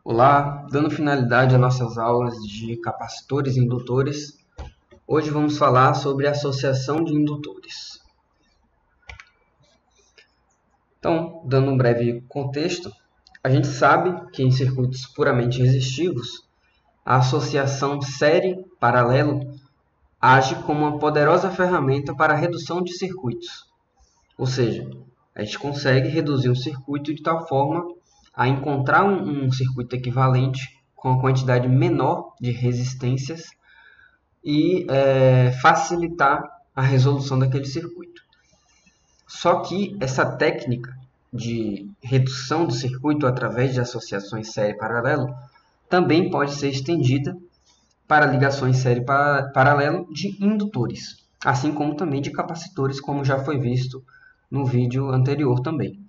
Olá, dando finalidade às nossas aulas de capacitores e indutores, hoje vamos falar sobre a associação de indutores. Então, dando um breve contexto, a gente sabe que em circuitos puramente resistivos, a associação série-paralelo age como uma poderosa ferramenta para a redução de circuitos. Ou seja, a gente consegue reduzir um circuito de tal forma a encontrar um circuito equivalente com uma quantidade menor de resistências e facilitar a resolução daquele circuito. Só que essa técnica de redução do circuito através de associações série-paralelo também pode ser estendida para ligações série-paralelo de indutores, assim como também de capacitores, como já foi visto no vídeo anterior também.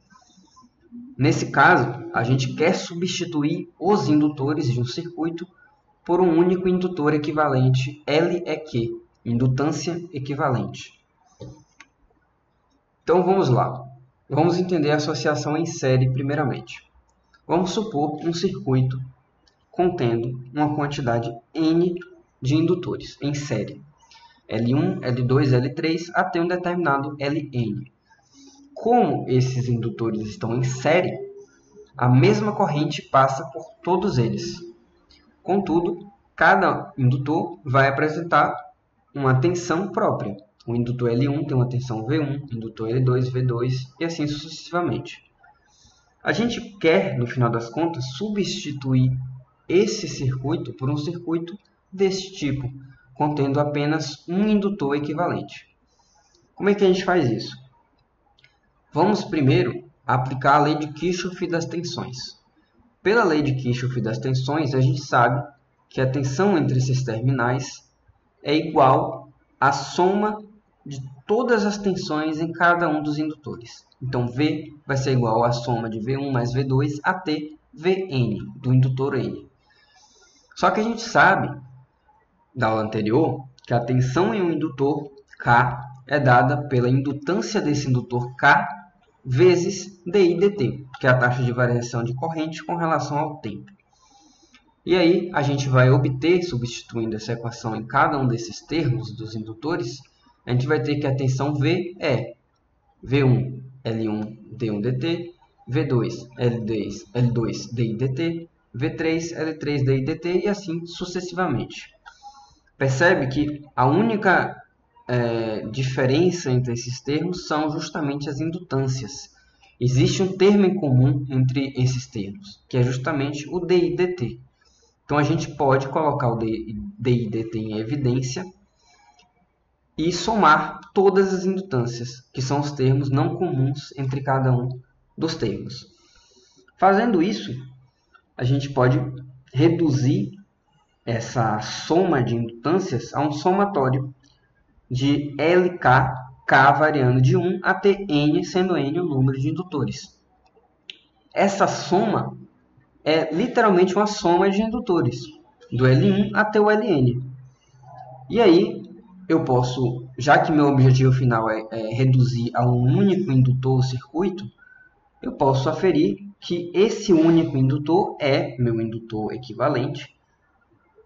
Nesse caso, a gente quer substituir os indutores de um circuito por um único indutor equivalente LEQ, indutância equivalente. Então vamos lá. Vamos entender a associação em série primeiramente. Vamos supor um circuito contendo uma quantidade N de indutores em série. L1, L2, L3 até um determinado Ln. Como esses indutores estão em série, a mesma corrente passa por todos eles. Contudo, cada indutor vai apresentar uma tensão própria. O indutor L1 tem uma tensão V1, o indutor L2, V2 e assim sucessivamente. A gente quer, no final das contas, substituir esse circuito por um circuito desse tipo, contendo apenas um indutor equivalente. Como é que a gente faz isso? Vamos primeiro aplicar a lei de Kirchhoff das tensões. Pela lei de Kirchhoff das tensões, a gente sabe que a tensão entre esses terminais é igual à soma de todas as tensões em cada um dos indutores. Então, V vai ser igual à soma de V1 mais V2 até Vn, do indutor N. Só que a gente sabe, da aula anterior, que a tensão em um indutor K é dada pela indutância desse indutor K vezes dI/dt, que é a taxa de variação de corrente com relação ao tempo. E aí a gente vai obter, substituindo essa equação em cada um desses termos dos indutores, a gente vai ter que a tensão V é V1 L1 d1dt, V2 L2 dI/dt, V3 L3 dI/dt e assim sucessivamente. Percebe que a única diferença entre esses termos são justamente as indutâncias. Existe um termo em comum entre esses termos, que é justamente o dI/dt. Então, a gente pode colocar o dI/dt em evidência e somar todas as indutâncias, que são os termos não comuns entre cada um dos termos. Fazendo isso, a gente pode reduzir essa soma de indutâncias a um somatório de LK, K variando de 1 até N, sendo N o número de indutores. Essa soma é literalmente uma soma de indutores, do L1 até o Ln. E aí, eu posso, já que meu objetivo final é reduzir a um único indutor o circuito, eu posso aferir que esse único indutor é meu indutor equivalente.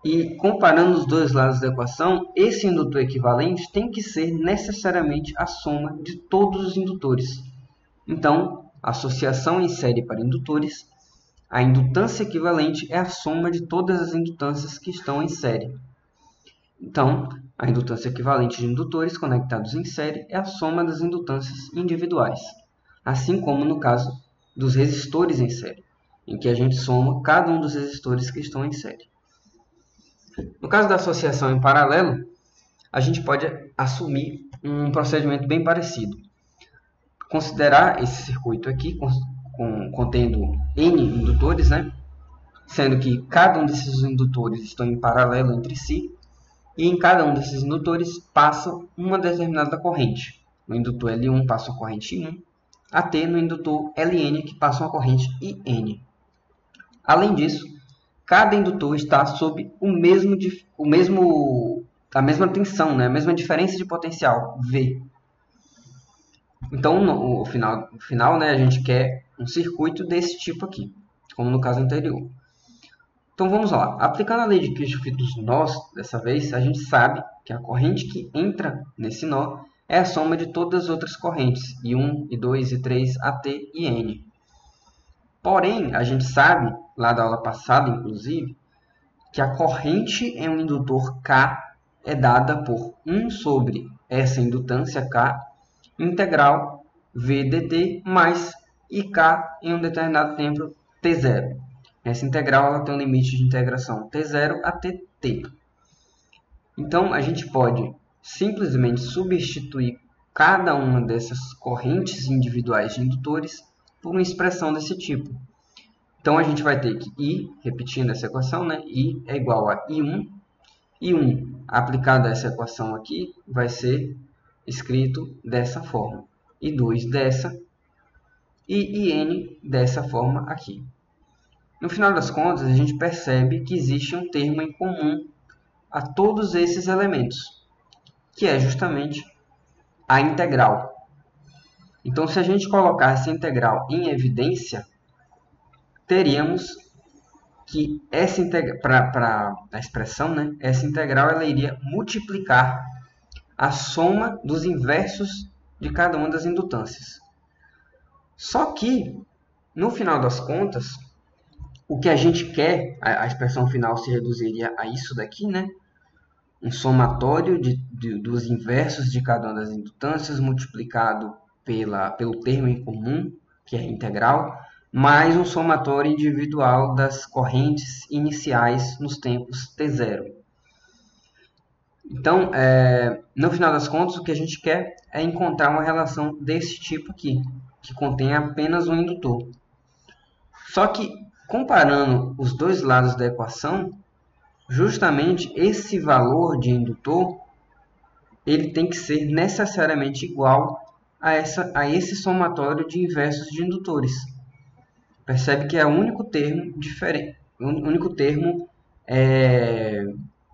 E comparando os dois lados da equação, esse indutor equivalente tem que ser necessariamente a soma de todos os indutores. Então, associação em série para indutores, a indutância equivalente é a soma de todas as indutâncias que estão em série. Então, a indutância equivalente de indutores conectados em série é a soma das indutâncias individuais, assim como no caso dos resistores em série, em que a gente soma cada um dos resistores que estão em série. No caso da associação em paralelo, a gente pode assumir um procedimento bem parecido. Considerar esse circuito aqui contendo N indutores, sendo que cada um desses indutores estão em paralelo entre si, e em cada um desses indutores passa uma determinada corrente. No indutor L1 passa uma corrente I1, até no indutor Ln que passa uma corrente In. Além disso, cada indutor está sob a mesma tensão, a mesma diferença de potencial, V. Então, no final, a gente quer um circuito desse tipo aqui, como no caso anterior. Então vamos lá. Aplicando a lei de Kirchhoff dos nós, dessa vez, a gente sabe que a corrente que entra nesse nó é a soma de todas as outras correntes, I1, I2, I3, AT e N. Porém, a gente sabe, lá da aula passada, inclusive, que a corrente em um indutor K é dada por 1 sobre essa indutância K, integral V dt mais IK em um determinado tempo t0. Essa integral ela tem um limite de integração t0 até t. Então, a gente pode simplesmente substituir cada uma dessas correntes individuais de indutores por uma expressão desse tipo. Então, a gente vai ter que I, repetindo essa equação, né? I é igual a I1. I1 aplicado a essa equação aqui vai ser escrito dessa forma. I2 dessa e IN dessa forma aqui. No final das contas, a gente percebe que existe um termo em comum a todos esses elementos, que é justamente a integral. Então, se a gente colocar essa integral em evidência, teríamos que para a expressão, né, essa integral ela iria multiplicar a soma dos inversos de cada uma das indutâncias. Só que, no final das contas, o que a gente quer, a expressão final se reduziria a isso daqui, né? Um somatório dos inversos de cada uma das indutâncias multiplicado pelo termo em comum, que é a integral, mais um somatório individual das correntes iniciais nos tempos t0. Então, no final das contas, o que a gente quer é encontrar uma relação desse tipo aqui, que contém apenas um indutor. Só que, comparando os dois lados da equação, justamente esse valor de indutor ele tem que ser necessariamente igual a esse somatório de inversos de indutores. Percebe que é o único termo diferente,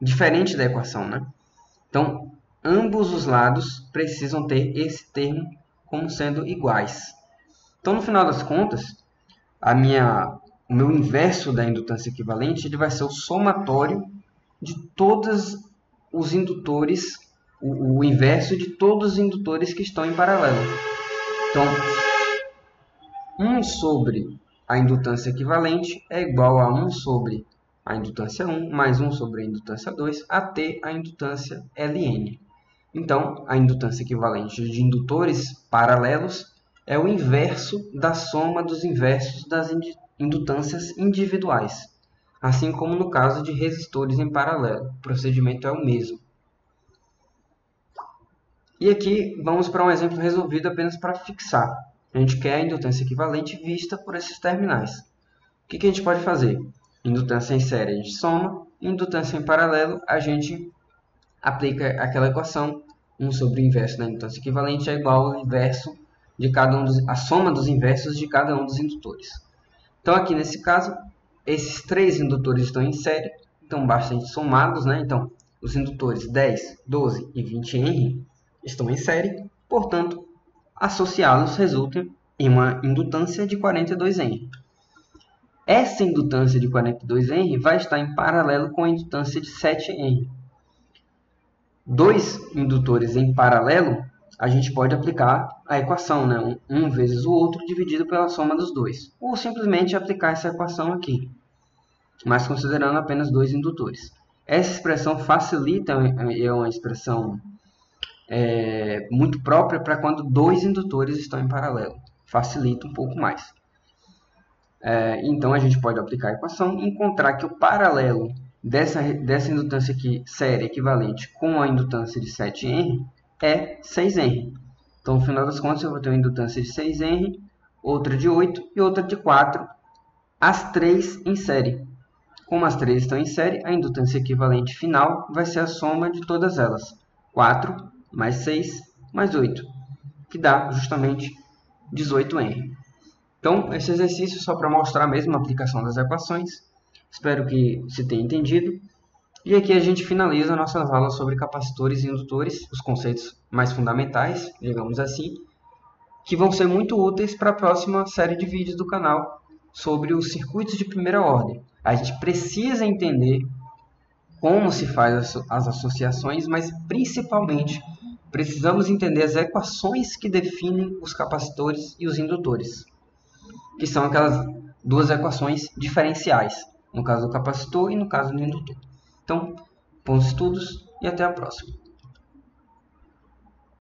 diferente da equação, né? Então, ambos os lados precisam ter esse termo como sendo iguais. Então, no final das contas, o meu inverso da indutância equivalente ele vai ser o somatório de todos os indutores, o inverso de todos os indutores que estão em paralelo. Então, 1 sobre a indutância equivalente é igual a 1 sobre a indutância 1 mais 1 sobre a indutância 2 até a indutância Ln. Então, a indutância equivalente de indutores paralelos é o inverso da soma dos inversos das indutâncias individuais, assim como no caso de resistores em paralelo. O procedimento é o mesmo. E aqui vamos para um exemplo resolvido apenas para fixar. A gente quer a indutância equivalente vista por esses terminais. O que a gente pode fazer? Indutância em série a gente soma, indutância em paralelo a gente aplica aquela equação, 1 sobre o inverso da indutância equivalente é igual ao inverso de a soma dos inversos de cada um dos indutores. Então aqui nesse caso, esses três indutores estão em série, então basta a gente somá-los, né? Então, os indutores 10, 12 e 20N estão em série, portanto, associá-los resulta em uma indutância de 42N. Essa indutância de 42N vai estar em paralelo com a indutância de 7N. Dois indutores em paralelo, a gente pode aplicar a equação, né? Um vezes o outro dividido pela soma dos dois. Ou simplesmente aplicar essa equação aqui, mas considerando apenas dois indutores. Essa expressão facilita, é uma expressão muito própria para quando dois indutores estão em paralelo. Facilita um pouco mais. Então, a gente pode aplicar a equação e encontrar que o paralelo dessa indutância aqui, série equivalente com a indutância de 7N é 6N. Então, no final das contas, eu vou ter uma indutância de 6N, outra de 8 e outra de 4, as três em série. Como as três estão em série, a indutância equivalente final vai ser a soma de todas elas. 4 mais 6 mais 8, que dá justamente 18N. Então, esse exercício é só para mostrar mesmo a aplicação das equações. Espero que se tenha entendido. E aqui a gente finaliza nossas aulas sobre capacitores e indutores, os conceitos mais fundamentais, digamos assim, que vão ser muito úteis para a próxima série de vídeos do canal sobre os circuitos de primeira ordem. A gente precisa entender como se faz as associações, mas principalmente precisamos entender as equações que definem os capacitores e os indutores, que são aquelas duas equações diferenciais, no caso do capacitor e no caso do indutor. Então, bons estudos e até a próxima.